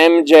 MJ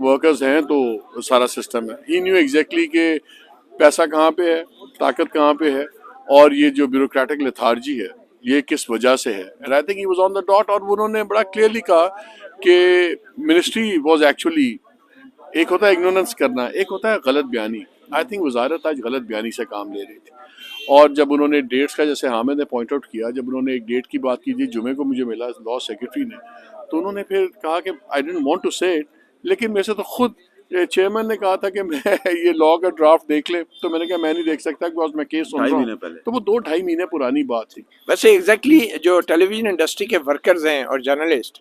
workers ہیں تو سارا سسٹم ہے. ہی نیو ایگزیکٹلی کہ پیسہ کہاں پہ ہے, طاقت کہاں پہ ہے, اور یہ جو بیوروکریٹک لیتھارجی ہے یہ کس وجہ سے ہے. And I think he was on the dot, اور انہوں نے بڑا کلیئرلی کہا کہ منسٹری واز ایکچولی, ایک ہوتا ہے اگنورنس کرنا, ایک ہوتا ہے غلط بیانی. آئی تھنک وزارت آج غلط بیانی سے کام لے رہی تھی. اور جب انہوں نے ڈیٹس کا, جیسے حامد نے پوائنٹ آؤٹ کیا, جب انہوں نے ایک ڈیٹ کی بات کی تھی, جمعے کو مجھے ملا لاء سیکرٹری نے, تو انہوں نے پھر کہا کہ آئی ڈونٹ وانٹ ٹو سے اٹ, لیکن میرے سے تو خود چیئرمین نے کہا تھا کہ میں یہ لاء کا ڈرافٹ دیکھ لے, تو میں نے کہا میں نہیں دیکھ سکتا بیکاز میں کیس سن رہا ہوں. تو وہ 2-2.5 مہینے پرانی بات تھی. ویسے ایگزیکٹلی جو ٹیلی ویژن انڈسٹری کے ورکرز ہیں اور جرنلسٹ,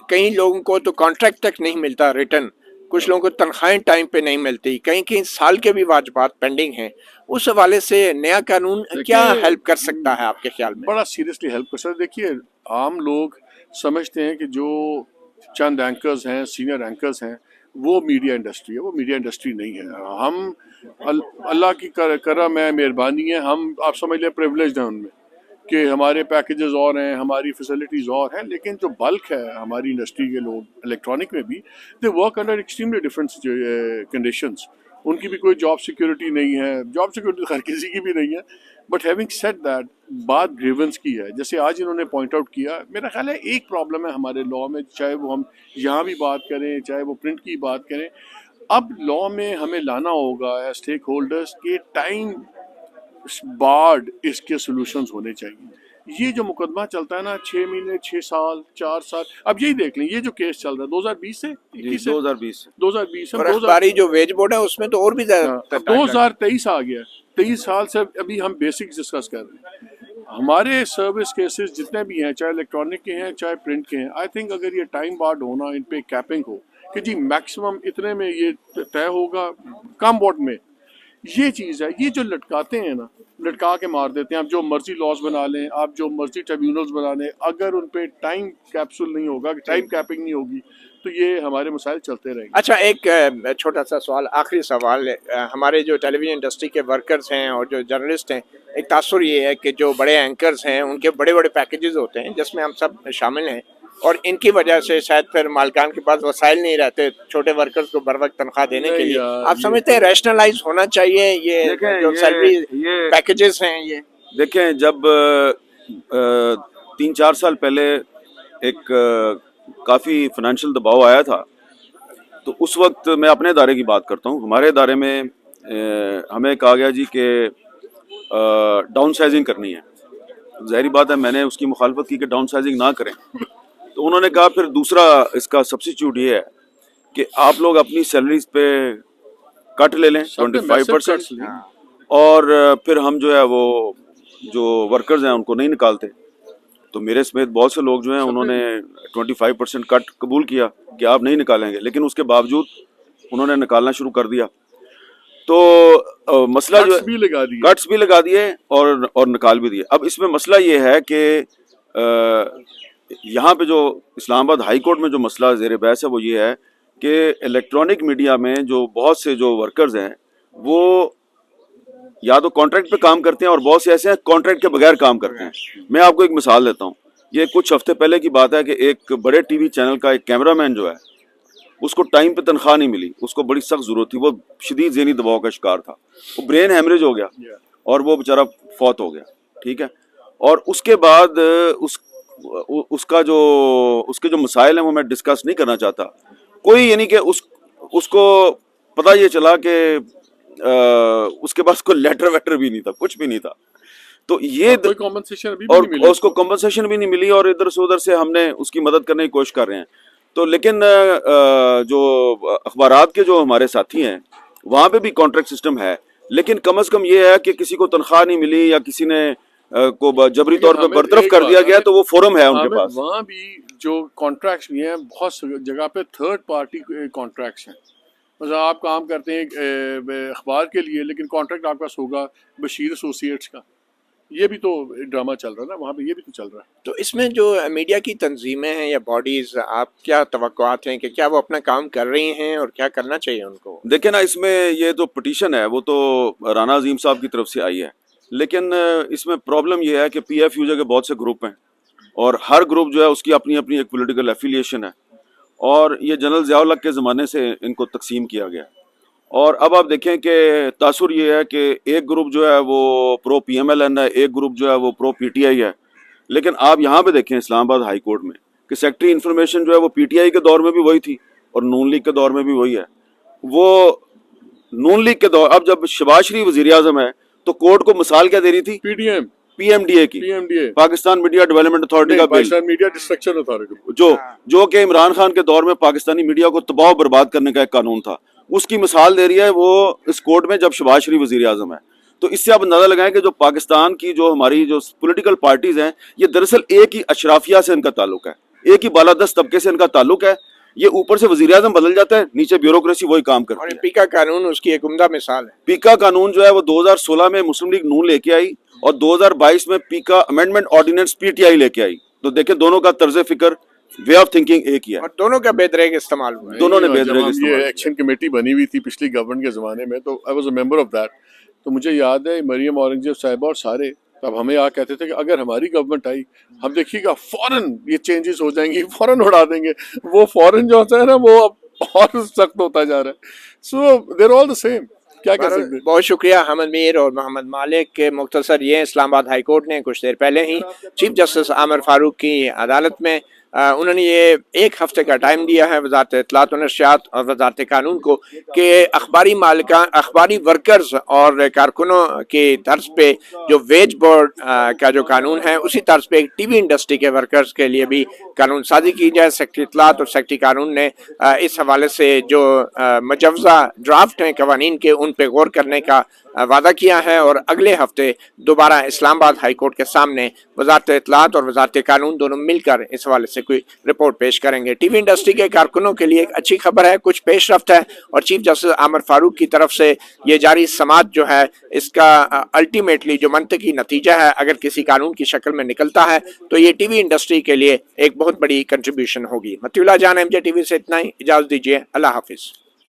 کئی لوگوں کو تو کانٹریکٹ تک نہیں ملتا ریٹن, کچھ لوگوں کو تنخواہیں ٹائم پہ نہیں ملتی, کئی سال کے بھی واجبات پینڈنگ ہیں. اس حوالے سے نیا قانون کیا ہیلپ کر سکتا ہے آپ کے خیال میں؟ بڑا سیریسلی ہیلپ کر سکتا ہے. دیکھیے عام لوگ سمجھتے ہیں کہ جو چند اینکرز ہیں, سینئر اینکرز ہیں, وہ میڈیا انڈسٹری ہے. وہ میڈیا انڈسٹری نہیں ہے. ہم اللہ کی کرم ہے, مہربانی ہے, ہم آپ سمجھ لیں پریولیجڈ ہیں ان میں کہ ہمارے پیکیجز اور ہیں, ہماری فیسلٹیز اور ہیں, لیکن جو بلک ہے ہماری انڈسٹری کے لوگ الیکٹرانک میں بھی, they work under extremely different conditions. ان کی بھی کوئی جاب سیکورٹی نہیں ہے, جاب سیکورٹی ہر کسی کی بھی نہیں ہے. بٹ ہیونگ سیڈ دیٹ, بات گریونس کی ہے. جیسے آج انہوں نے پوائنٹ آؤٹ کیا, میرا خیال ہے ایک پرابلم ہے ہمارے لاء میں, چاہے وہ ہم یہاں بھی بات کریں, چاہے وہ پرنٹ کی بات کریں, اب لاء میں ہمیں لانا ہوگا ایز اسٹیک ہولڈرس کہ ٹائم بارڈ اس کے سولوشنز ہونے چاہیے. یہ جو مقدمہ چلتا ہے نا 6 مہینے, 6 سال, 4 سال, اب یہی دیکھ لیں, یہ جو کیس چل رہا ہے 2020 سے 2020 اور اخباری جو ویج بورڈ ہے اس میں تو اور بھی زیادہ 2023 آ گیا. 23 سال سے ابھی ہم بیسکس ڈسکس کر رہے ہیں. ہمارے سروس کیسز جتنے بھی ہیں, چاہے الیکٹرانک کے ہیں چاہے پرنٹ کے ہیں, آئی تھنک اگر یہ ٹائم بارڈ ہونا, ان پہ کیپنگ ہو کہ جی میکسیمم اتنے میں یہ طے ہوگا, کم بورڈ میں, یہ چیز ہے. یہ جو لٹکاتے ہیں نا, لٹکا کے مار دیتے ہیں, آپ جو مرضی لاز بنا لیں, آپ جو مرضی ٹریبیونلز بنا لیں, اگر ان پہ ٹائم کیپسول نہیں ہوگا, ٹائم کیپنگ نہیں ہوگی, تو یہ ہمارے مسائل چلتے رہیں گے. اچھا, ایک چھوٹا سا سوال, آخری سوال. ہمارے جو ٹیلی ویژن انڈسٹری کے ورکرز ہیں اور جو جرنلسٹ ہیں, ایک تاثر یہ ہے کہ جو بڑے اینکرز ہیں ان کے بڑے بڑے پیکیجز ہوتے ہیں جس میں ہم سب شامل ہیں, اور ان کی وجہ سے شاید پھر مالکان کے پاس وسائل نہیں رہتے چھوٹے ورکرز کو بر وقت تنخواہ دینے کے لیے. آپ سمجھتے ہیں ریشنلائز ہونا چاہیے یہ جو سیلری پیکیجز ہیں؟ یہ دیکھیں, جب 3-4 سال پہلے ایک کافی فنانشل دباؤ آیا تھا, تو اس وقت میں اپنے ادارے کی بات کرتا ہوں, ہمارے ادارے میں ہمیں کہا گیا جی کہ ڈاؤن سائزنگ کرنی ہے. ظاہری بات ہے میں نے اس کی مخالفت کی کہ ڈاؤن سائزنگ نہ کریں. تو انہوں نے کہا پھر دوسرا اس کا سبسٹیچیوٹ یہ ہے کہ آپ لوگ اپنی سیلریز پہ کٹ لے لیں 25%, اور پھر ہم جو ہے وہ جو ورکرز ہیں ان کو نہیں نکالتے. تو میرے سمیت بہت سے لوگ جو ہیں انہوں نے 25% کٹ قبول کیا کہ آپ نہیں نکالیں گے, لیکن اس کے باوجود انہوں نے نکالنا شروع کر دیا. تو مسئلہ جو کٹس بھی لگا دیے اور نکال بھی دیے. اب اس میں مسئلہ یہ ہے کہ یہاں پہ جو اسلام آباد ہائی کورٹ میں جو مسئلہ زیر بحث ہے وہ یہ ہے کہ الیکٹرانک میڈیا میں جو بہت سے جو ورکرز ہیں وہ یا تو کانٹریکٹ پہ کام کرتے ہیں, اور بہت سے ایسے ہیں کانٹریکٹ کے بغیر کام کرتے ہیں. میں آپ کو ایک مثال دیتا ہوں. یہ کچھ ہفتے پہلے کی بات ہے کہ ایک بڑے ٹی وی چینل کا ایک کیمرہ مین جو ہے اس کو ٹائم پہ تنخواہ نہیں ملی, اس کو بڑی سخت ضرورت تھی, وہ شدید ذہنی دباؤ کا شکار تھا, وہ برین ہیمریج ہو گیا اور وہ بیچارہ فوت ہو گیا. ٹھیک ہے, اور اس کے بعد اس کے جو مسائل ہیں وہ میں ڈسکس نہیں کرنا چاہتا. کوئی یعنی کہ اس کو پتہ یہ چلا کہ اس کے پاس کوئی لیٹر ویٹر بھی نہیں تھا, کچھ بھی نہیں تھا. تو یہ اور اس کو کمپنسیشن بھی نہیں ملی, اور ادھر سے ادھر سے ہم نے اس کی مدد کرنے کی کوشش کر رہے ہیں. تو لیکن جو اخبارات کے جو ہمارے ساتھی ہیں وہاں پہ بھی کانٹریکٹ سسٹم ہے, لیکن کم از کم یہ ہے کہ کسی کو تنخواہ نہیں ملی یا کسی نے کو جبری طور پہ برطرف کر دیا گیا تو وہ فورم ہے ان کے پاس. وہاں بھی جو کانٹریکٹس بھی ہیں بہت جگہ پہ تھرڈ پارٹی کانٹریکٹس ہیں. مثلا آپ کام کرتے ہیں اخبار کے لیے, لیکن کانٹریکٹ آپ کا ہوگا بشیر ایسوسیٹس کا. یہ بھی تو ڈرامہ چل رہا ہے نا وہاں پہ, یہ بھی تو چل رہا ہے. تو اس میں جو میڈیا کی تنظیمیں ہیں یا باڈیز, آپ کیا توقعات ہیں کہ کیا وہ اپنا کام کر رہی ہیں اور کیا کرنا چاہیے ان کو؟ دیکھیں نا, اس میں یہ جو پٹیشن ہے وہ تو رانا عظیم صاحب کی طرف سے آئی ہے, لیکن اس میں پرابلم یہ ہے کہ PFUJ کے بہت سے گروپ ہیں, اور ہر گروپ جو ہے اس کی اپنی اپنی ایک پولیٹیکل ایفیلیشن ہے, اور یہ جنرل ضیاء الحق کے زمانے سے ان کو تقسیم کیا گیا. اور اب آپ دیکھیں کہ تاثر یہ ہے کہ ایک گروپ جو ہے وہ پرو پی ایم ایل این ہے, ایک گروپ جو ہے وہ پرو پی ٹی آئی ہے. لیکن آپ یہاں پہ دیکھیں اسلام آباد ہائی کورٹ میں کہ سیکٹری انفارمیشن جو ہے وہ پی ٹی آئی کے دور میں بھی وہی تھی اور نون لیگ کے دور میں بھی وہی ہے. وہ نون لیگ کے دور, اب جب شہباز شریف وزیر اعظم ہے تو کورٹ کو مثال کیا دے رہی تھی؟ P D M P M D A کی, P M D A Pakistan media development authority کا bill, Pakistan media destruction authority, جو کہ عمران خان کے دور میں پاکستانی میڈیا کو تباہ و برباد کرنے کا ایک قانون تھا. اس کی مثال دے رہی ہے وہ اس کورٹ میں جب شہباز شریف وزیر اعظم ہے. تو اس سے آپ اندازہ لگائیں کہ جو پاکستان کی جو ہماری جو پولیٹیکل پارٹیز ہیں یہ دراصل ایک ہی اشرافیہ سے ان کا تعلق ہے, ایک ہی بالادست طبقے سے ان کا تعلق ہے. یہ اوپر سے وزیر اعظم بدل جاتا ہے, نیچے بیوروکریسی وہی کام کرتی ہے. پیکا قانون اس کی ایک عمدہ مثال ہے. پیکا قانون جو ہے وہ 2016 میں مسلم لیگ نون لے کے آئی اور 2022 میں پیکا amendment ordinance P T I لے کے آئی. تو دیکھیں دونوں کا طرز فکر, وے آف تھنکنگ ایک ہی ہے, اور دونوں کا بے دریغ استعمال ہوا ہے. دونوں نے بے جب دریغ ہم استعمال یہ کیا. ایکشن کمیٹی بنی ہوئی تھی پچھلی گورنمنٹ کے زمانے میں, تو I was a member of that. تو مجھے یاد ہے مریم اورنگزیب صاحبہ اور سارے اب ہمیں آ کہتے تھے کہ اگر ہماری گورنمنٹ آئی ہم دیکھیے گا فوراً یہ چینجز ہو جائیں گی, فوراً اڑا دیں گے. وہ فوراً جو ہوتا ہے نا وہ اب اور سخت ہوتا جا رہا ہے. سو دیر آل دا سیم, کیا کہہ سکتے ہیں. بہت شکریہ حامد میر اور محمد مالک کے. مختصر یہ اسلام آباد ہائی کورٹ نے کچھ دیر پہلے ہی چیف جسٹس عامر فاروق کی عدالت میں انہوں نے یہ ایک ہفتے کا ٹائم دیا ہے وزارت اطلاعات و نشریات اور وزارت قانون کو کہ اخباری ورکرز اور کارکنوں کی طرز پہ جو ویج بورڈ کا جو قانون ہے اسی طرز پہ ٹی وی انڈسٹری کے ورکرز کے لیے بھی قانون سازی کی جائے. سیکرٹری اطلاعات اور سیکرٹری قانون نے اس حوالے سے جو مجوزہ ڈرافٹ ہیں قوانین کے ان پہ غور کرنے کا وعدہ کیا ہے, اور اگلے ہفتے دوبارہ اسلام آباد ہائی کورٹ کے سامنے وزارت اطلاعات اور وزارت قانون دونوں مل کر اس حوالے سے کوئی رپورٹ پیش کریں گے. ٹی وی انڈسٹری کے کارکنوں کے لیے ایک اچھی خبر ہے, کچھ پیش رفت ہے, اور چیف جسٹس عامر فاروق کی طرف سے یہ جاری سماعت جو ہے اس کا الٹیمیٹلی جو منطقی نتیجہ ہے اگر کسی قانون کی شکل میں نکلتا ہے تو یہ ٹی وی انڈسٹری کے لیے ایک بہت بڑی کنٹریبیوشن ہوگی. مطیع اللہ جان, ایم جے ٹی وی سے اتنا ہی, اجازت دیجیے, اللہ حافظ.